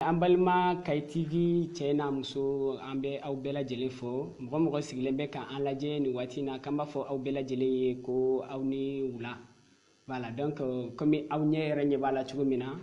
An balima Kay TV cɛ n'a muso an bɛ aw bɛɛ lajɛlen fo mɔgɔ mɔgɔ sigilen bɛ ka an lajɛ ni waati na k'an b'a fɔ aw bɛɛ lajɛlen ye ko aw ni wula voilà donc comme aw ɲɛ yɛrɛ ɲɛ b'a la cogo min na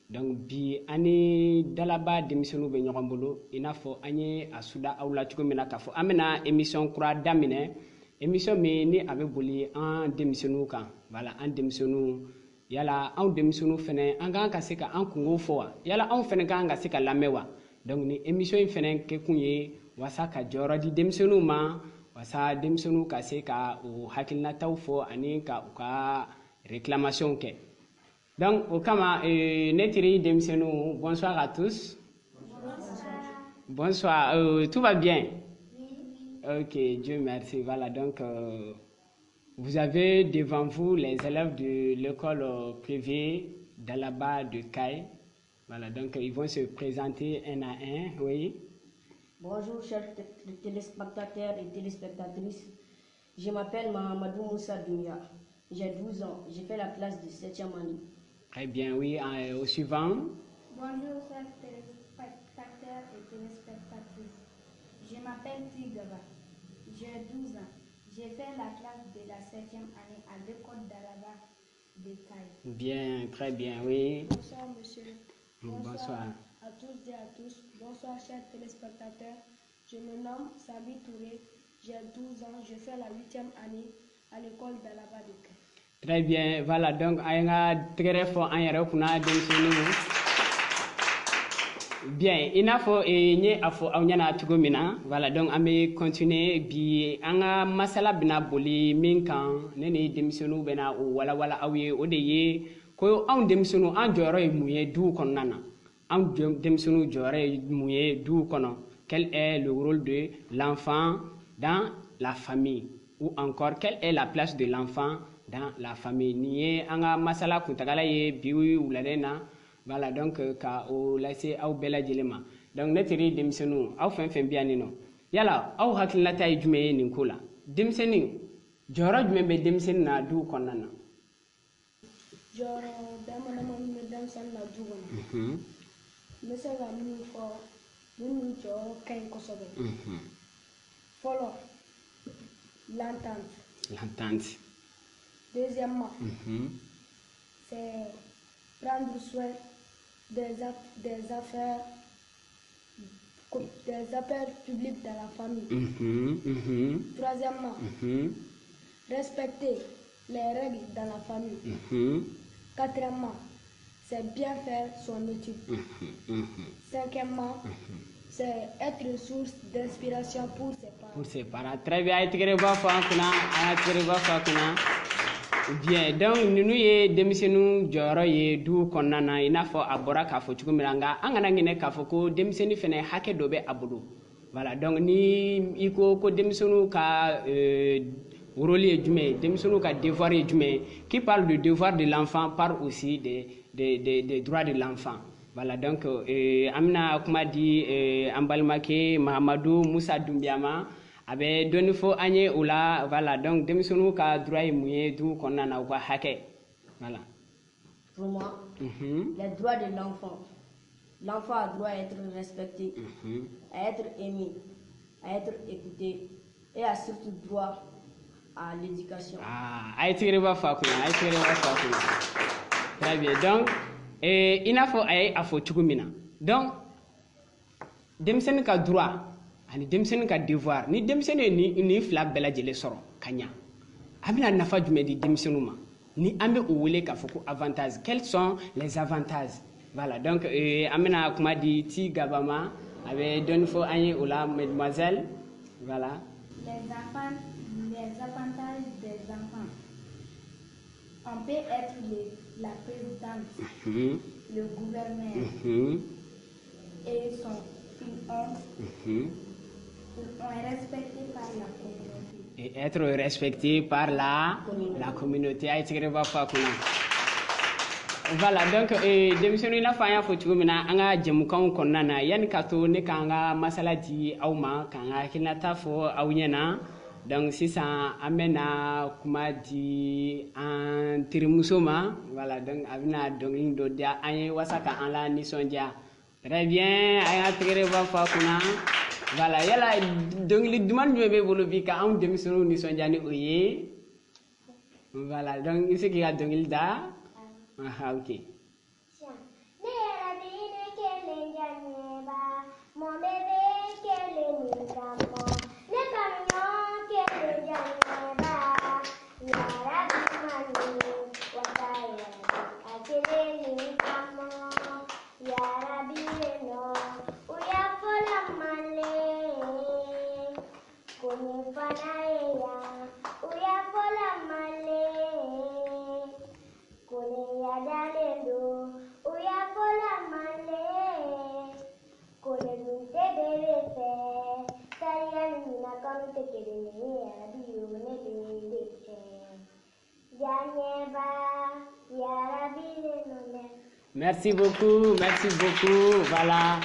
donc bi an ni dalaba denmisɛnninw bɛ ɲɔgɔn bolo i n'a fɔ an ye a suda aw la cogo min na k'a fɔ an bɛna émission kura daminɛ émission min ni a bɛ boli an denmisɛnninw kan voilà an denmisɛnninw yala anw denmisɛnninw fɛnɛ an kan ka se ka an kungo fɔ wa yala anw fɛnɛ kan ka se ka lamɛn wa donc ni émission in fɛnɛ kɛkun ye wasa ka jɔyɔrɔ di denmisɛnninw ma wasa denmisɛnninw ka se ka o hakilinataw fɔ ani ka u ka réclamation kɛ donc au kama ne teri denmisɛnninw bonsoir à tous. Bonsoir, tout va bien? Ok, Dieu merci. Voilà, donc vous avez devant vous les élèves de l'école privée d'Alaba de Kay. Voilà, donc ils vont se présenter un à un, oui. Bonjour chers téléspectateurs et téléspectatrices. Je m'appelle Mahamadou Moussa Dounia. J'ai 12 ans. J'ai fait la classe de 7e année. Très bien, oui. Au suivant. Bonjour chers téléspectateurs et téléspectatrices. Je m'appelle Tigaba. J'ai 12 ans. J'ai fait la classe de la 7e année à l'école d'Alaba de Kay. Bien, très bien, oui. Bonsoir monsieur. Bonsoir à tous et à tous. Bonsoir chers téléspectateurs. Je me nomme Sabi Touré. J'ai 12 ans. Je fais la 8e année à l'école d'Alaba de Kay. Très bien, voilà, donc an ka tɛgɛrɛ fɔ an yɛrɛ kunna denmisɛnninw. Bien, i n'a fɔ n ye a fɔ aw ɲɛna cogo min na voilà donc an bɛ continuer bi an ka masala bɛna boli min kan ne ni denmisɛnninw bɛna o walawala aw ye o de ye ko anw denmisɛnninw an jɔyɔrɔ ye mun ye duw kɔnɔna na anw denmisɛnninw jɔyɔrɔ ye mun ye duw kɔnɔ quel est le rôle de l'enfant dans la famille ou encore quelle est la place de l'enfant dans la famille nin ye an ka masala kuntagala ye bi wuladen na voilà donc ka o lase aw bɛɛ lajɛlen ma donc ne teri denmisɛnninw aw fɛn fɛn bɛ yan nin nɔ yala aw hakilinata ye jumɛn ye nin ko la denmisɛnnin jɔyɔrɔ jumɛn bɛ denmisɛnnin na du kɔnɔna na. jɔyɔrɔ damadamanin bɛ denmisɛnnin na du kɔnɔ. n bɛ se ka min fɔ minnu jɔyɔrɔ ka ɲi kosɛbɛ. fɔlɔ l'entente. L'entente. Deuxièmement, c'est prendre soin des affaires publiques dans la famille. Troisièmement, respecter les règles dans la famille. Quatrièmement, c'est bien faire son étude. Cinquièmement, c'est être source d'inspiration pour ses parents. Pour ses parents. Très bien. Bien, donc ninnu ye denmisɛnninw jɔyɔrɔ ye du kɔnɔna na i n'a fɔ a bɔra k'a fɔ cogo min na nka an kana ɲinɛ k'a fɔ ko denmisɛnnin fɛnɛ hakɛ dɔ bɛ a bolo voilà donc ni i ko denmisɛnninw ka rôle ye jumɛn ye denmisɛnninw ka devoir ye jumɛn ye qui parle du devoir de l'enfant parle aussi des droits de l'enfant voilà donc an bɛna kuma di an balimakɛ Mahamadou Moussa Doumbia ma a bɛ dɔɔni fɔ an ye o la voilà donc denmisɛnninw ka droit ye mun ye du kɔnɔna na u ka hakɛ voilà. Pour moi, les droits de l'enfant. L'enfant a droit à être respecté, à être aimé, à être écouté et a surtout droit à l'éducation. Ah, a tigre ba fa kuna, a tigre ba fa kuna. Très bien. Donc i n'a fɔ a fɔ cogo min na donc denmisɛnnin ka droit ani denmisɛnnin ka devoir ni denmisɛnnin ye nin fila bɛɛ lajɛlen sɔrɔ ka ɲa a bɛna nafa jumɛn di denmisɛnninw ma ni an bɛ o wele k'a fɔ ko avantages quels sont les avantages voilà donc an bɛna kuma di Tigaba ma a bɛ dɔɔni fɔ an ye o la mademoiselle voilà. Les avantages des enfants. On peut être la présidente, le gouverneur et son fils. On est respecté par la communauté. Et être respecté par la communauté. Voilà, donc denmisɛnninw i n'a fɔ an y'a fɔ cogo min na an ka jɛmukanw kɔnɔna na yanni ka to ne k'an ka masala di aw ma k'an ka hakilinata fɔ aw ɲɛna donc sisan an bɛna kuma di an terimuso ma voilà donc a bɛna dɔnkili dɔ da an ye wasa ka an la nisɔndiya Très bien, aya tigere ba fa kuna. Voilà, yala dongili duman be bolo bi ka am dem sunu ni sonjani oye. Voilà, donc ici qui a dongili da. Ah, OK. Merci beaucoup, merci beaucoup. Voilà.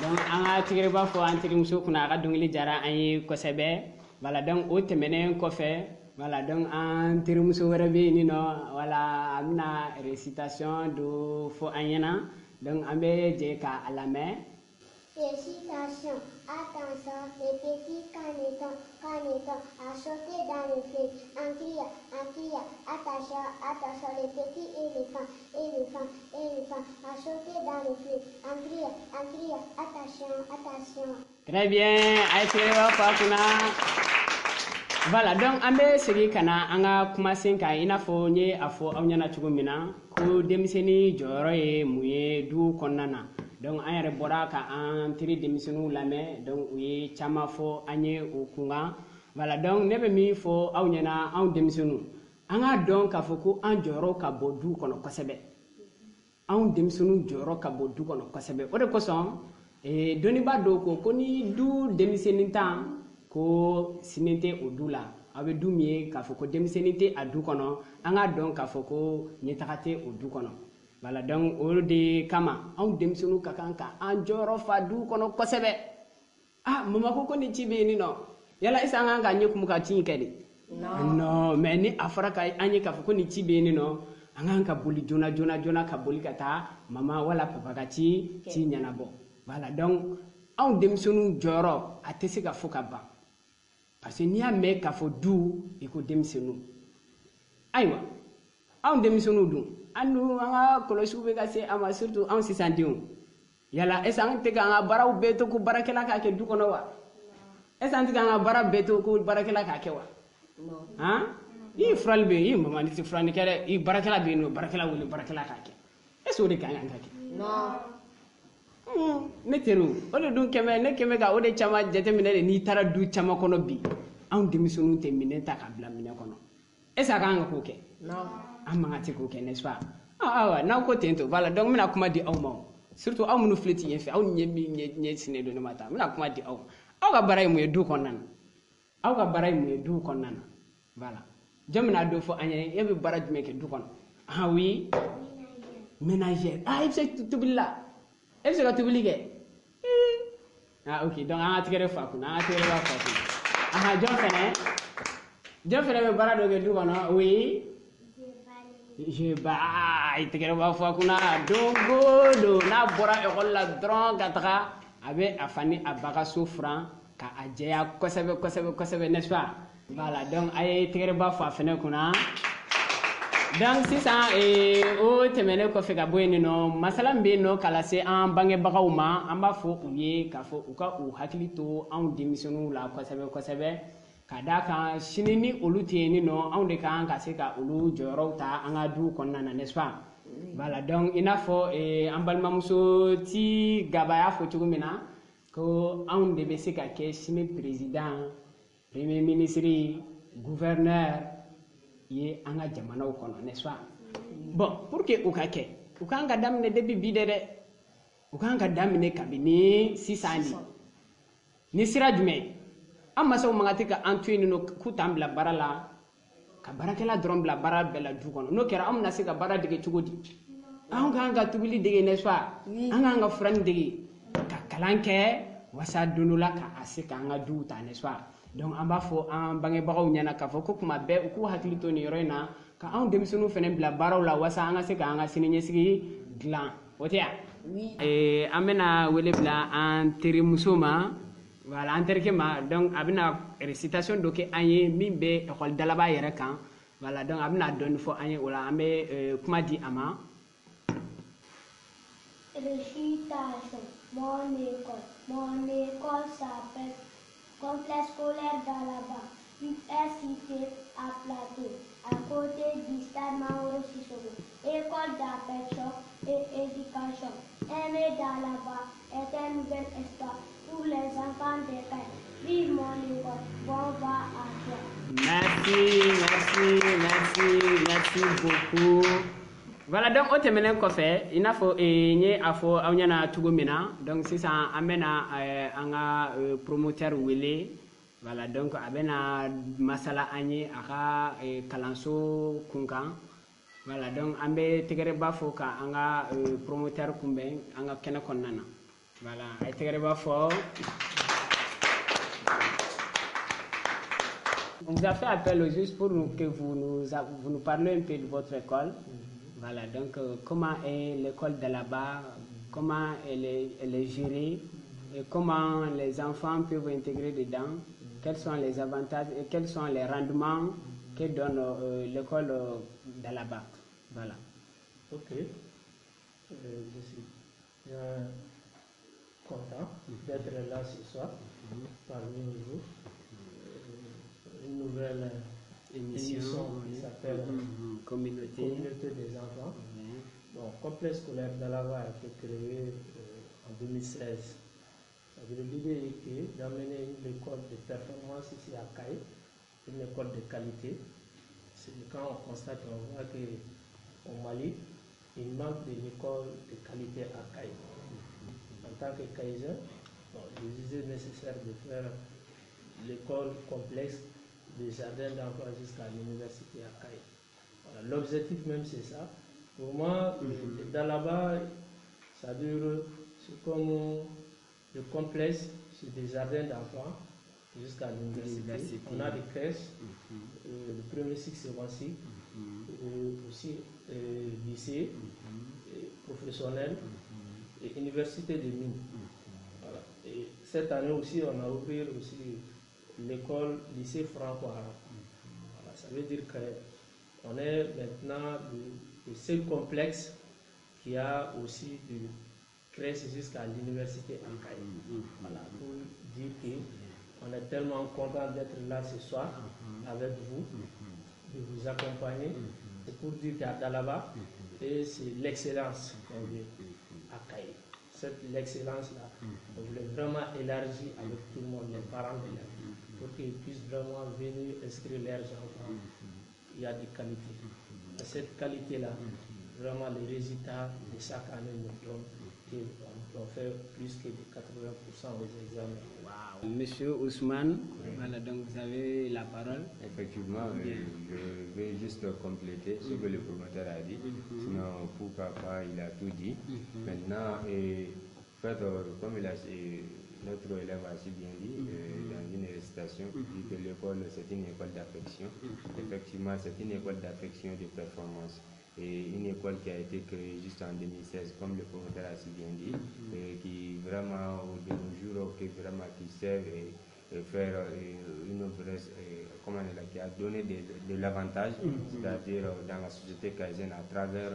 Donc, anga tigre ba fo antiri muso kuna ga dongili jara ayi kosebe. Voilà, donc o temene ko fe. Voilà, donc antiri muso warabe ni no. Voilà, amna récitation do fo anyana. Donc ambe je ka alame. Récitation. Attention, les petits canetons, à sauter dans le fleuve. En criant, attention, les petits éléphants, à sauter dans le fleuve. En criant, attention. Très bien, aïe, voilà, donc ambe segi kana anga kumasen ka ina fo nye afo awnyana chugumina ko demiseni joro e muye du konnana. Donc an yɛrɛ bɔra ka an teri denmisɛnninw lamɛn donc u ye caman fɔ an ye o kunkan voilà donc ne bɛ min fɔ aw ɲɛna anw denmisɛnninw an k'a dɔn k'a fɔ ko an jɔyɔrɔ ka bɔ du kɔnɔ kosɛbɛ anw denmisɛnninw jɔyɔrɔ ka bɔ du kɔnɔ kosɛbɛ o de kosɔn dɔnnibaa dɔw ko ni du denmisɛnnin tan ko sini tɛ o du la aw bɛ du min ye k'a fɔ ko denmisɛnnin tɛ a du kɔnɔ an k'a dɔn k'a fɔ ko ɲɛtaga tɛ o du kɔnɔ. Voilà, donc o de kama anw denmisɛnninw ka kan ka an jɔyɔrɔ fa du kɔnɔ kosɛbɛ mama ko ni ci bɛ yen nɔ yala est-ce que an kan ka ɲɛ kumu ka ci in kɛ de non mais ni a fɔra ka an ye k'a fɔ ko ni ci bɛ yen nɔ an kan ka boli joona ka boli ka taa mama wala papa ka ci ɲɛnabɔ voilà donc anw denmisɛnninw jɔyɔrɔ a tɛ se ka fɔ ka ban parce que n'i y'a mɛn k'a fɔ du i ko denmisɛnninw ayiwa anw denmisɛnninw dun anu anga kɔlɔsiw bɛ ka se a ma surtout anw sisan denw yala est-ce que an tɛ k'an ka baaraw bɛɛ to ko baarakɛla k'a kɛ du kɔnɔ wa est-ce que an tɛ k'an ka baara bɛɛ to ko baarakɛla k'a kɛ wa i furali bɛ yen i mama ni tɛ furani kɛ dɛ i baarakɛla bɛ yen nɔ baarakɛla wele baarakɛla k'a kɛ est-ce que o de ka kan ka kɛ ne teriw o de dun kɛmɛ ne kɛmɛ ka o de caman jateminɛ de n'i taara du caman kɔnɔ bi anw denmisɛnninw tɛ minɛn ta ka bila minɛn kɔnɔ est-ce que a kan ka k'o kɛ an man ka se k'o kɛ n'est-ce pas awa n'aw ko ten to voilà donc n bɛna kuma di aw ma surtout aw minnu filɛ ti yen fɛ aw ɲɛ sinnen don ne ma ta n bɛna kuma di aw ma aw ka baara ye mun ye du kɔnɔna na aw ka baara ye mun ye du kɔnɔna na voilà jɔn bɛna dɔ fɔ an ɲɛna e bɛ baara jumɛn kɛ du kɔnɔ oui ménagère i bɛ se tobili la e bɛ se ka tobili kɛ ok donc an ka tigɛrɛ fa kunna jɔn fɛnɛ bɛ baara dɔ kɛ du kɔnɔ oui je baayi tigɛrɛ b'a fɔ kunna don o don n'a bɔra ekɔli la dɔrɔn ka taga a bɛ a fa ni a ba ka so furan ka a jɛya kosɛbɛ n'est-ce pas voilà donc a ye tigɛrɛ b'a fɔ a fɛnɛ kunna donc sisan o tɛmɛnen kɔfɛ ka bɔ yen nɔ masala min bɛ yen nɔ ka lase an bangebagaw ma an b'a fɔ u ye k'a fɔ u ka u hakili to anw denmisɛnninw la kosɛbɛ ka d'a kan sini ni olu tɛ yen nɔ anw de kan ka se ka olu jɔyɔrɔw ta an ka du kɔnɔna na n'est-ce pas voilà donc i n'a fɔ an balimamuso ti Gaba y'a fɔ cogo min na ko anw de bɛ se ka kɛ sini président premier ministre gouverneur ye an ka jamanaw kɔnɔ n'est-ce pas bon pour que o ka kɛ u kan ka daminɛ depuis bi de dɛ u kan ka daminɛ kabini sisan de ni sira jumɛn an masaw man ka tɛ ka an to yen nɔ k'u t'an bila baara la ka baarakɛla dɔrɔn bila baara bɛɛ la du kɔnɔ n'o kɛra an bɛna se ka baara dege cogo di an kan ka tobili dege n'est-ce pas an kan ka furani dege ka kalan kɛ wasa don dɔ la ka a se k'an ka duw ta n'est-ce pas donc an b'a fɔ an bangebagaw ɲɛna k'a fɔ ko kuma bɛɛ u k'u hakili to nin yɔrɔ in na ka anw denmisɛnninw fana bila baaraw la wasa an ka se k'an ka siniɲɛsigi dilan o tɛ yan Oui. An bɛna wele bila an terimuso ma voilà an terikɛ ma donc a bɛna récitation dɔ kɛ an ye min bɛ école dalaba yɛrɛ kan voilà donc a bɛna dɔɔni fɔ an ye o la an bɛ kuma di a ma. Récitation. Mon école s'appelle Complexe scolaire d'Alaba. Il est situé à Plateau, à côté du stade Maodo Sissoko. École d'affection et éducation. Aimer d'Alaba est un nouvel espace pour les enfants des pères. Vive mon école, bon va à toi. Merci beaucoup. Voilà donc o tɛmɛnen kɔfɛ i n'a fɔ n ye a fɔ aw ɲɛna cogo min na donc sisan an bɛna an ka promoteur wele voilà donc a bɛna masala an ye a ka kalanso kunkan voilà donc an bɛ tɛgɛrɛba fɔ ka an ka promoteur kunbɛn an ka kɛnɛ kɔnɔna na voilà a ye tɛgɛrɛba fɔ. On vous a fait appel juste pour que vous nous parlez un peu de votre école. Voilà, donc comment est l'école d'Alaba, comment elle est gérée, et comment les enfants peuvent intégrer dedans, quels sont les avantages et quels sont les rendements que donne l'école d'Alaba. Voilà. Ok. Je suis bien content d'être là ce soir parmi vous. Une nouvelle émission qui s'appelle Communauté des enfants. Bon, Complexe scolaire d'Alaba a été créé en 2016. L'idée est d'amener une école de performance ici à Caille, une école de qualité. Quand on constate, on voit qu'au Mali, il manque d'une école de qualité à Caille. En tant que Caïsien, je disais nécessaire de faire l'école complexe des jardins d'emploi jusqu'à l'université à Caille. Voilà, l'objectif même c'est ça. Pour moi, d'Alaba, ça dure, c'est comme le complexe, c'est des jardins d'emploi jusqu'à l'université. On a des crèches, le premier cycle, second cycle, aussi lycée, professionnel et université de mines. Voilà. Et cette année aussi, on a ouvert aussi l'école lycée franco-arabe. Voilà, ça veut dire qu'on est maintenant le seul complexe qui a aussi de crèche jusqu'à l'université en Caille. Voilà, pour dire qu'on est tellement content d'être là ce soir avec vous, de vous accompagner. C'est pour dire qu'à Dalaba, et c'est l'excellence qu'on veut à Caille. L'excellence-là, on voulait vraiment élargir avec tout le monde, les parents de la vie, pour qu'ils puissent vraiment venir inscrire leurs enfants. Il y a des qualités. Et cette qualité-là, vraiment les résultats de chaque année nous donnent qu'on fait plus que de 80% aux examens. Wow. Monsieur Ousmane, voilà, donc vous avez la parole. Effectivement, je vais juste compléter ce que le promoteur a dit. Sinon, pour papa, il a tout dit. Maintenant, comme notre élève a si bien dit, dans une récitation, il dit que l'école, c'est une école d'affection. Effectivement, c'est une école d'affection de performance. Et une école qui a été créée juste en 2016, comme le promoteur a si bien dit, qui vraiment, de nos jours, qui sert et faire une œuvre, qui a donné de l'avantage, c'est-à-dire dans la société caïsienne à travers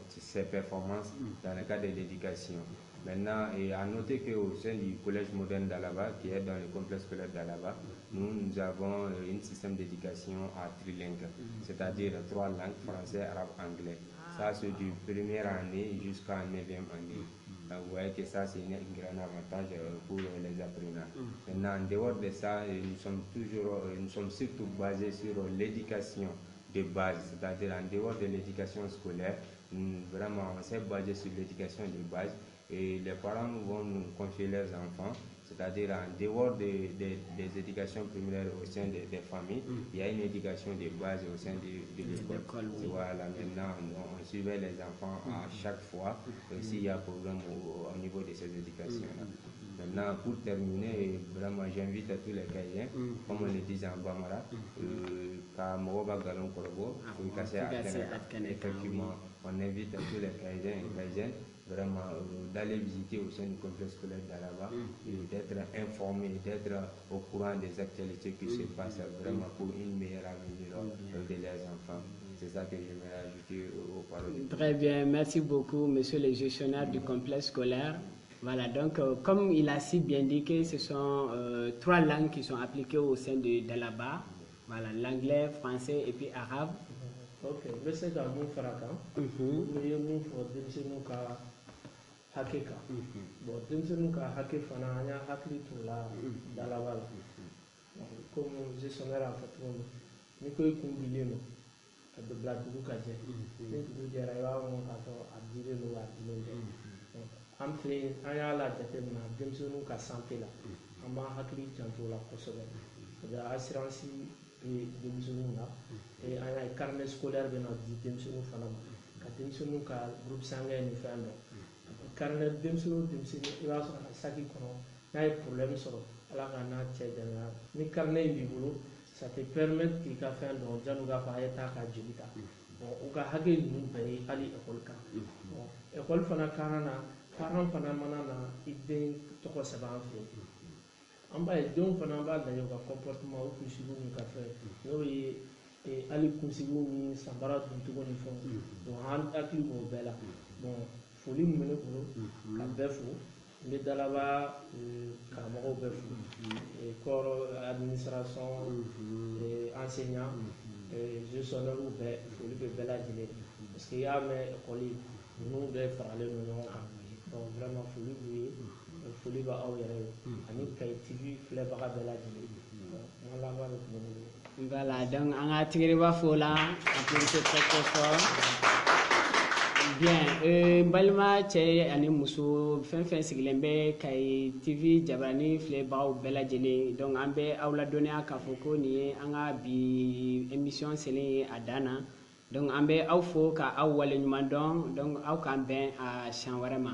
ses performances dans le cadre de l'éducation. Maintenant, et à noter qu'au sein du collège moderne d'Alaba, qui est dans le complexe scolaire d'Alaba, nous avons un système d'éducation à trilingue, c'est-à-dire 3 langues, français, arabe, anglais. Ça, c'est du première année jusqu'à 9e année. Donc, vous voyez que ça, c'est un grand avantage pour les apprenants. Maintenant, en dehors de ça, nous sommes surtout basés sur l'éducation de base, c'est-à-dire en dehors de l'éducation scolaire, vraiment, on s'est basé sur l'éducation de base. Et les parents vont nous confier leurs enfants, c'est-à-dire en dehors des éducations primaires au sein des familles, il y a une éducation de base au sein de l'école. Voilà, maintenant on suivait les enfants à chaque fois, s'il y a problème au niveau de ces éducations-là. Maintenant, pour terminer, vraiment j'invite tous les Caïsiens, comme on le dit en Bamara, effectivement, on invite tous les Caïsiens et Caïsiennes vraiment d'aller visiter au sein du complexe scolaire d'Alaba et d'être informé, d'être au courant des actualités qui se passent vraiment pour une meilleure avenir de leurs enfants. C'est ça que j'aimerais ajouter aux paroles. Très bien, merci beaucoup, monsieur le gestionnaire du complexe scolaire. Voilà, donc comme il a si bien dit que ce sont 3 langues qui sont appliquées au sein d'Alaba. Voilà, l'anglais, français et puis arabe. Ok, je sais que mon frère, mon frère, hakeka bon denmisɛnninw ka hake fana an y'a hakili t'o la dalaba la comme gestionnaire a fɔ cogo min ni ko i kun bilen don ka don bila dugu ka jɛ ni dugu jɛra i b'a fɔ k'a fɔ a dilen don a dilen tɛ an fɛ yen an y'a la jateminɛ denmisɛnninw ka santé la an b'an hakili janto o la kosɛbɛ o bɛ assurance bɛ denmisɛnninw la an y'a ye carnet scolaire bɛ na di denmisɛnninw fana ma ka denmisɛnninw ka groupe sanguin ni fɛn dɔ carnet denmisɛnninw i b'a sɔrɔ a saki kɔnɔ n'a ye problème sɔrɔ ala ka n'a cɛ dɛmɛ ni carnet in b'i bolo ça te permet k'i ka fɛn dɔn janni u k'a fɔ a ye taa ka joli ta u ka hakɛ ninnu bɛɛ ye hali école kan école fana kaana na parent fana mana na i den tɔgɔ sɛbɛn an fɛ an b'a ye denw fana b'a lajɛ u ka comportement u kunsigiw n'u ka fɛn n'o ye hali kunsigiw ni sanbara duncogo ni fɛnw donc an hakili b'o bɛɛ la bon foli min bɛ ne bolo ka bɛɛ fo n bɛ dalaba karamɔgɔw bɛɛ fo corps administration enseignant gestionnaire bɛɛ foli bɛ bɛɛ lajɛlen parce que i y'a mɛn école ninnu bɛɛ faralen don ɲɔgɔn kan donc vraiment foli b'u ye foli bɛ aw yɛrɛ ye ani Kayi TV filɛbaga bɛɛ lajɛlen n ka laban de tun bɛ ne bolo. Voilà, donc an ka tigɛrɛba fo la applaudissez très très fort. Bien, balima cɛ ani muso fɛn fɛn sigilen bɛ Kayi TV Jabarani filɛbagaw bɛɛ lajɛlen donc an bɛ aw ladɔnniya k'a fɔ ko nin ye an ka bi émission selen ye a dan na donc an bɛ aw fo ka aw waleɲuman dɔn donc aw k'an bɛn a siɲɛ wɛrɛ ma.